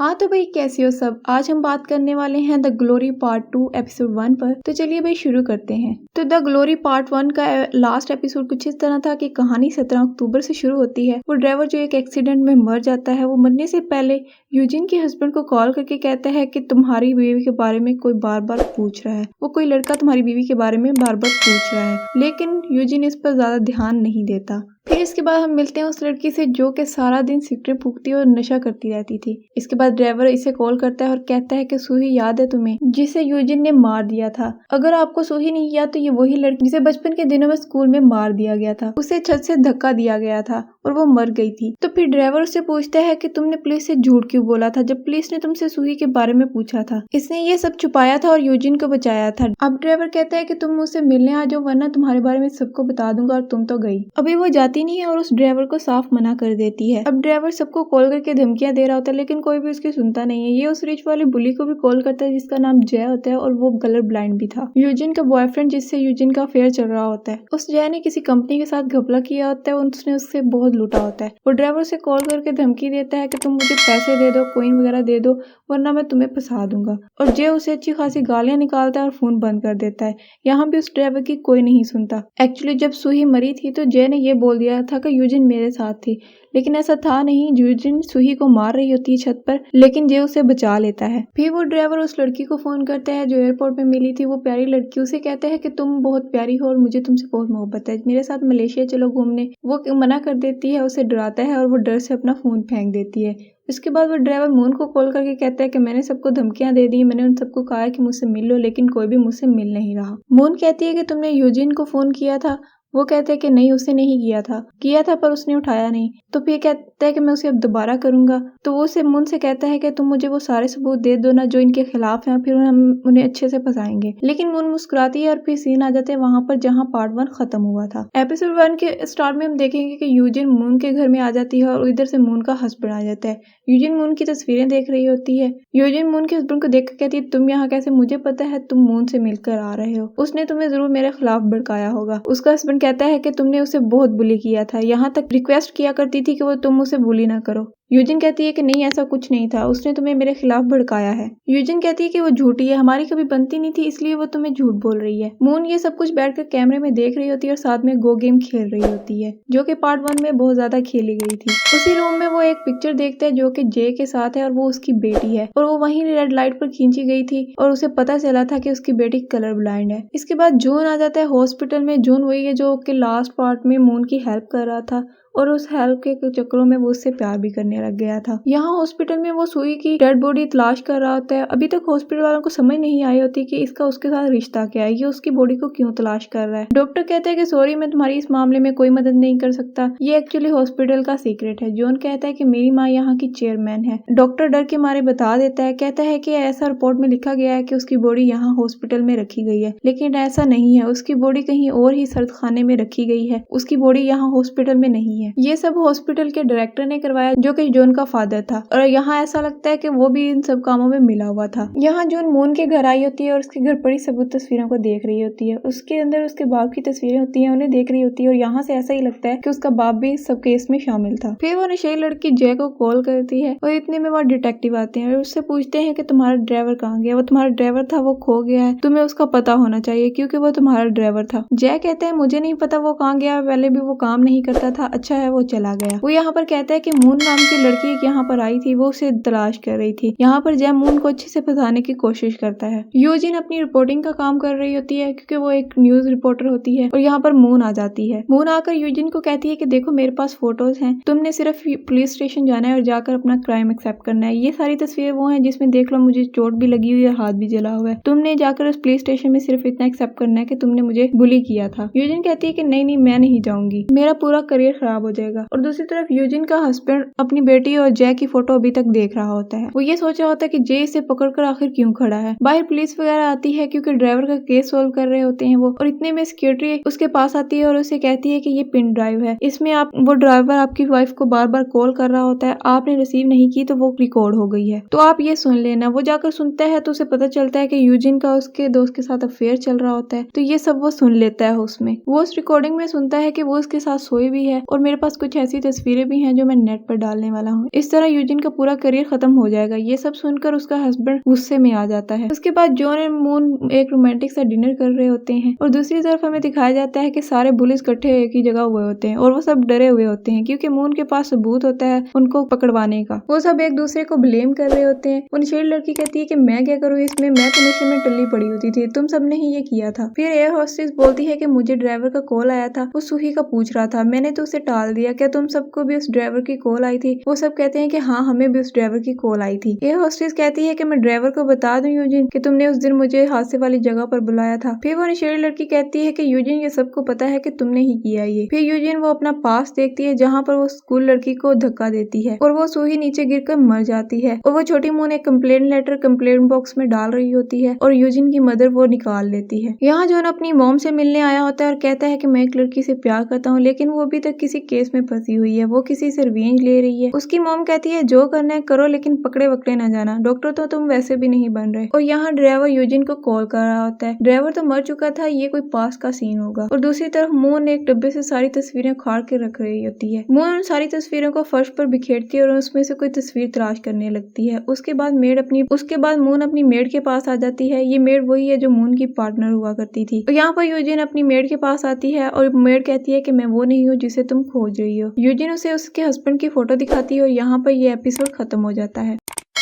हाँ तो भाई कैसे हो सब। आज हम बात करने वाले हैं द ग्लोरी पार्ट 2 एपिसोड 1 पर। तो चलिए भाई शुरू करते हैं। तो द ग्लोरी पार्ट 1 का लास्ट एपिसोड कुछ इस तरह था कि कहानी 17 अक्टूबर से शुरू होती है। वो ड्राइवर जो एक एक्सीडेंट में मर जाता है, वो मरने से पहले यूजिन के हस्बैंड को कॉल करके कहता है कि तुम्हारी बीवी के बारे में कोई बार बार पूछ रहा है, वो कोई लड़का तुम्हारी बीवी के बारे में बार बार पूछ रहा है, लेकिन यूजिन इस पर ज्यादा ध्यान नहीं देता। फिर इसके बाद हम मिलते हैं उस लड़की से जो कि सारा दिन सिगरेट फूकती और नशा करती रहती थी। इसके बाद ड्राइवर इसे कॉल करता है और कहता है कि सूही याद है तुम्हें, जिसे यूजिन ने मार दिया था। अगर आपको सूही नहीं याद तो ये वही लड़की जिसे बचपन के दिनों में स्कूल में मार दिया गया था, उसे छत से धक्का दिया गया था और वो मर गई थी। तो फिर ड्राइवर उससे पूछता है कि तुमने पुलिस से झूठ क्यों बोला था जब पुलिस ने तुमसे सूही के बारे में पूछा था। इसने ये सब छुपाया था और यूजिन को बचाया था। अब ड्राइवर कहता है कि तुम मुझसे मिलने आ जाओ वरना तुम्हारे बारे में सबको बता दूंगा, और तुम तो गई। अभी वो जाती नहीं है और उस ड्राइवर को साफ मना कर देती है। अब ड्राइवर सबको कॉल करके धमकियां दे रहा होता है लेकिन कोई भी उसकी सुनता नहीं है। ये उस रिच वाले बुली को भी कॉल करता है जिसका नाम जय होता है और वो कलर ब्लाइंड भी था। यूजिन का बॉयफ्रेंड जिससे यूजिन का अफेयर चल रहा होता है। उस जय ने किसी कंपनी के साथ घपला किया होता है, उसने उससे बहुत लूटा होता है। वो ड्राइवर से कॉल करके धमकी देता है कि तुम मुझे पैसे दे दो, कोइन वगैरह दे दो, वरना मैं तुम्हें फंसा दूंगा। और जय उसे अच्छी खासी गालियां निकालता है और फोन बंद कर देता है। यहाँ भी उस ड्राइवर की कोई नहीं सुनता। एक्चुअली जब सूही मरी थी तो जय ने ये बोल दिया था कि यूजिन मेरे साथ थी, लेकिन ऐसा था नहीं। यूजिन सूही को मार रही होती है छत पर, लेकिन जय उसे बचा लेता है। फिर वो ड्राइवर उस लड़की को फोन करता है जो एयरपोर्ट में मिली थी, वो प्यारी लड़की। उसे कहता है कि तुम बहुत प्यारी हो और मुझे तुमसे बहुत मोहब्बत है, मेरे साथ मलेशिया चलो घूमने। वो मना कर देती है, उसे डराता है और वो डर से अपना फोन फेंक देती है। उसके बाद वो ड्राइवर मून को कॉल करके कहता है कि मैंने सबको धमकियां दे दी, मैंने उन सबको कहा कि मुझसे मिल लो, लेकिन कोई भी मुझसे मिल नहीं रहा। मून कहती है कि तुमने यूजिन को फोन किया था। वो कहते हैं कि नहीं, उसने नहीं किया था पर उसने उठाया नहीं। तो फिर कहता है कि मैं उसे अब दोबारा करूंगा। तो वो से मून से कहता है कि तुम मुझे वो सारे सबूत दे दो ना जो इनके खिलाफ हैं, फिर हम उन्हें अच्छे से फंसाएंगे। लेकिन मून मुस्कुराती है और फिर सीन आ जाते हैं वहां पर जहां पार्ट 1 खत्म हुआ था। एपिसोड 1 के स्टार्ट में हम देखेंगे कि यूजिन मून के घर में आ जाती है और इधर से मून का हस्बैंड आ जाता है। यूजिन मून की तस्वीरें देख रही होती है। यूजिन मून के हस्बैंड को देख कर कहती है तुम यहाँ कैसे, मुझे पता है तुम मून से मिलकर आ रहे हो, उसने तुम्हें जरूर मेरे खिलाफ भड़काया होगा। उसका हस्बैंड कहता है कि तुमने उसे बहुत बुली किया था, यहाँ तक रिक्वेस्ट किया करती थी कि वो तुम उसे बुली ना करो। यूजिन कहती है कि नहीं, ऐसा कुछ नहीं था, उसने तुम्हें मेरे खिलाफ भड़काया है। यूजिन कहती है कि वो झूठी है, हमारी कभी बनती नहीं थी इसलिए वो तुम्हें झूठ बोल रही है। मून ये सब कुछ बैठकर कैमरे में देख रही होती है और साथ में गो गेम खेल रही होती है जो कि पार्ट 1 में बहुत ज्यादा खेली गई थी। उसी रूम में वो एक पिक्चर देखते हैं जो कि जे के साथ है और वो उसकी बेटी है, और वो वहीं रेड लाइट पर खींची गई थी और उसे पता चला था कि उसकी बेटी कलर ब्लाइंड है। इसके बाद जून आ जाता है हॉस्पिटल में। जून वही है जो कि लास्ट पार्ट में मून की हेल्प कर रहा था और उस हेल्प के चक्करों में वो उससे प्यार भी करने लग गया था। यहाँ हॉस्पिटल में वो सूही की डेड बॉडी तलाश कर रहा होता है। अभी तक हॉस्पिटल वालों को समझ नहीं आई होती कि इसका उसके साथ रिश्ता क्या है, ये उसकी बॉडी को क्यों तलाश कर रहा है। डॉक्टर कहते हैं कि सॉरी, मैं तुम्हारी इस मामले में कोई मदद नहीं कर सकता, ये एक्चुअली हॉस्पिटल का सीक्रेट है। जॉन कहता है कि मेरी माँ यहाँ की चेयरमैन है। डॉक्टर डर के मारे बता देता है, कहता है कि ऐसा रिपोर्ट में लिखा गया है कि उसकी बॉडी यहाँ हॉस्पिटल में रखी गई है, लेकिन ऐसा नहीं है। उसकी बॉडी कहीं और ही सर्द खाने में रखी गई है, उसकी बॉडी यहाँ हॉस्पिटल में नहीं है। ये सब हॉस्पिटल के डायरेक्टर ने करवाया जो कि जॉन का फादर था, और यहाँ ऐसा लगता है कि वो भी इन सब कामों में मिला हुआ था। यहाँ जॉन मून के घर आई होती है और उसके घर पड़ी सबूत तस्वीरों को देख रही होती है। उसके अंदर उसके बाप की तस्वीरें होती हैं, उन्हें देख रही होती है और यहाँ से ऐसा ही लगता है कि उसका बाप भी इस सब केस में शामिल था। फिर वो नशेड़ी लड़की जय को कॉल करती है और इतने में वो डिटेक्टिव आते हैं और उससे पूछते हैं कि तुम्हारा ड्राइवर कहाँ गया। वो तुम्हारा ड्राइवर था, वो खो गया है, तुम्हें उसका पता होना चाहिए क्योंकि वो तुम्हारा ड्राइवर था। जय कहते हैं मुझे नहीं पता वो कहाँ गया, पहले भी वो काम नहीं करता था, अच्छा है वो चला गया। वो यहाँ पर कहता है कि मून नाम की लड़की यहाँ पर आई थी, वो उसे तलाश कर रही थी। यहाँ पर जय मून को अच्छे से फंसाने की कोशिश करता है। यूजिन अपनी रिपोर्टिंग का काम कर रही होती है क्योंकि वो एक न्यूज रिपोर्टर होती है, और यहाँ पर मून आ जाती है। मून आकर यूजिन को कहती है कि देखो मेरे पास फोटोज हैं, तुमने सिर्फ पुलिस स्टेशन जाना है और जाकर अपना क्राइम एक्सेप्ट करना है। ये सारी तस्वीरें वो हैं जिसमें देख लो मुझे चोट भी लगी हुई है, हाथ भी जला हुआ है। तुमने जाकर उस पुलिस स्टेशन में सिर्फ इतना एक्सेप्ट करना है कि तुमने मुझे बुली किया था। यूजिन कहती है कि नहीं मैं नहीं जाऊंगी, मेरा पूरा करियर खराब हो जाएगा। और दूसरी तरफ यूजिन का हस्बैंड अपनी बेटी और जय की फोटो अभी तक देख रहा होता है। वो ये सोच रहा होता है कि जय इसे पकड़कर आखिर क्यों खड़ा है। बाहर पुलिस वगैरह आती है क्योंकि ड्राइवर का केस सॉल्व कर रहे होते हैं वो, और इतने में सिक्योरिटी उसके पास आती है और उसे कहती है कि ये पिन ड्राइव है, इसमें वो ड्राइवर आपकी वाइफ को बार बार कॉल कर रहा होता है, आपने रिसीव नहीं की तो वो रिकॉर्ड हो गई है, तो आप ये सुन लेना। वो जाकर सुनता है तो उसे पता चलता है कि यूजिन का उसके दोस्त के साथ अफेयर चल रहा होता है, तो ये सब वो सुन लेता है। उसमें वो उस रिकॉर्डिंग में सुनता है कि वो उसके साथ सोई भी है और मेरे पास कुछ ऐसी तस्वीरें भी हैं जो मैं नेट पर डालने वाला हूँ। इस तरह यूजिन का पूरा करियर खत्म हो जाएगा। ये सब सुनकर उसका हस्बैंड गुस्से में आ जाता है। उसके बाद जॉन एंड मून एक रोमांटिक सा डिनर कर रहे होते हैं और दूसरी तरफ हमें दिखाया जाता है कि सारे पुलिस इकट्ठे एक ही जगह हुए होते हैं और वो सब डरे हुए होते हैं क्योंकि मून के पास सबूत होता है उनको पकड़वाने का। वो सब एक दूसरे को ब्लेम कर रहे होते हैं। वो नशेड़ी लड़की कहती है कि मैं क्या करूँ इसमें, मैं तो नशे में टल्ली पड़ी होती थी, तुम सबने ही ये किया था। फिर एयर होस्टेस बोलती है कि मुझे ड्राइवर का कॉल आया था, वो सूही का पूछ रहा था, मैंने तो उसे टाल दिया, क्या तुम सबको भी उस ड्राइवर की कॉल आई थी? वो सब कहते हैं कि हाँ हमें भी उस ड्राइवर की कॉल आई थी। एयर होस्टेस कहती है कि मैं ड्राइवर को बता दूं यूजिन कि तुमने उस दिन मुझे हादसे वाली जगह पर बुलाया था। फिर वो नशेड़ी लड़की कहती है कि यूजिन ये सबको पता है कि तुमने ही किया ये। फिर यूजिन वो अपना पास देखती है जहाँ पर वो स्कूल लड़की को धक्का देती है और वो सूही नीचे गिरकर मर जाती है और वो छोटी मून एक कंप्लेंट लेटर कंप्लेंट बॉक्स में डाल रही होती है और यूजिन की मदर वो निकाल लेती है। यहाँ जॉन अपनी मॉम से मिलने आया होता है और कहता है कि मैं एक लड़की से प्यार करता हूँ लेकिन वो अभी तक किसी केस में फंसी हुई है, वो किसी से रिवेंज ले रही है। उसकी मॉम कहती है जो करना है करो लेकिन पकड़े वकड़े ना जाना, डॉक्टर तो तुम वैसे भी नहीं बन रहे। और यहाँ ड्राइवर यूजिन को कॉल कर रहा होता है। ड्राइवर तो मर चुका था, ये कोई पास का सीन होगा। और दूसरी तरफ मून एक डब्बे से सारी तस्वीरें उखाड़ के रख रही होती है। मून उन सारी तस्वीरों को फर्श पर बिखेरती है और उसमें से कोई तस्वीर तलाश करने लगती है। उसके बाद मून अपनी मेड के पास आ जाती है। ये मेड वही है जो मून की पार्टनर हुआ करती थी। और यहाँ पर यूजिन अपनी मेड के पास आती है और मेड कहती है कि मैं वो नहीं हूँ जिसे तुम खोज रही हो। यूजिन उसे उसके हस्बैंड की फोटो दिखाती है और यहाँ पर ये एपिसोड खत्म हो जाता है।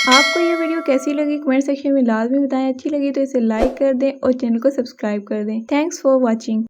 आपको ये वीडियो कैसी लगी कमेंट सेक्शन में लाजमी बताएं। अच्छी लगी तो इसे लाइक कर दें और चैनल को सब्सक्राइब कर दें। Thanks for watching.